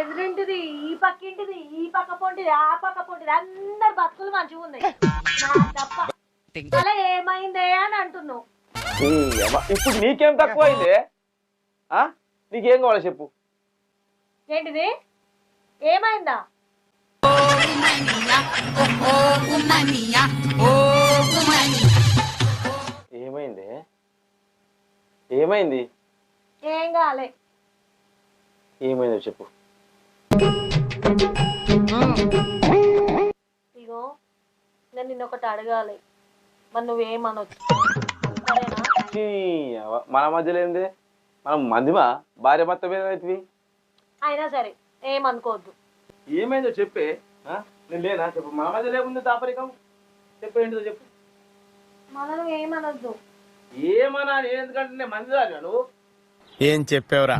ఎదురింటిది, ఈ పక్కింటిది, ఈ పక్క పొంటిది, ఆ పక్క పొంటిది, అందరు బతుకులు మంచిగా ఉన్నాయి. నాకు తప్ప అలా ఏమైందే అని అంటున్నావు. ఇప్పుడు నీకేం తక్కువ అయిందే? నీకేం కావాలి చెప్పు. ఏంటిది? ఏమైందా? ఏమైంది? ఏమైంది? ఏం కాలే. ఏమైందో చెప్పు. ఇగో నేను నిన్నొకటి అడగాలి, మరి నువ్వేమనొచ్చు, సరేనా? మన మధ్యలో ఏంది? మనం మందిమా? భార్య భర్త ఏమైతుంది? అయినా సరే ఏమనుకోవద్దు. ఏమైందో చెప్పే. నేను లేనా చెప్పు. మన మధ్యలో ఏముంది దాపరికం? చెప్పు, ఏంటిదో చెప్పు. మళ్ళీ నువ్వేమనొద్దు. ఏమన్నా? ఎందుకంటే నేను మంది దాకా నువ్వు ఏం చెప్పావురా?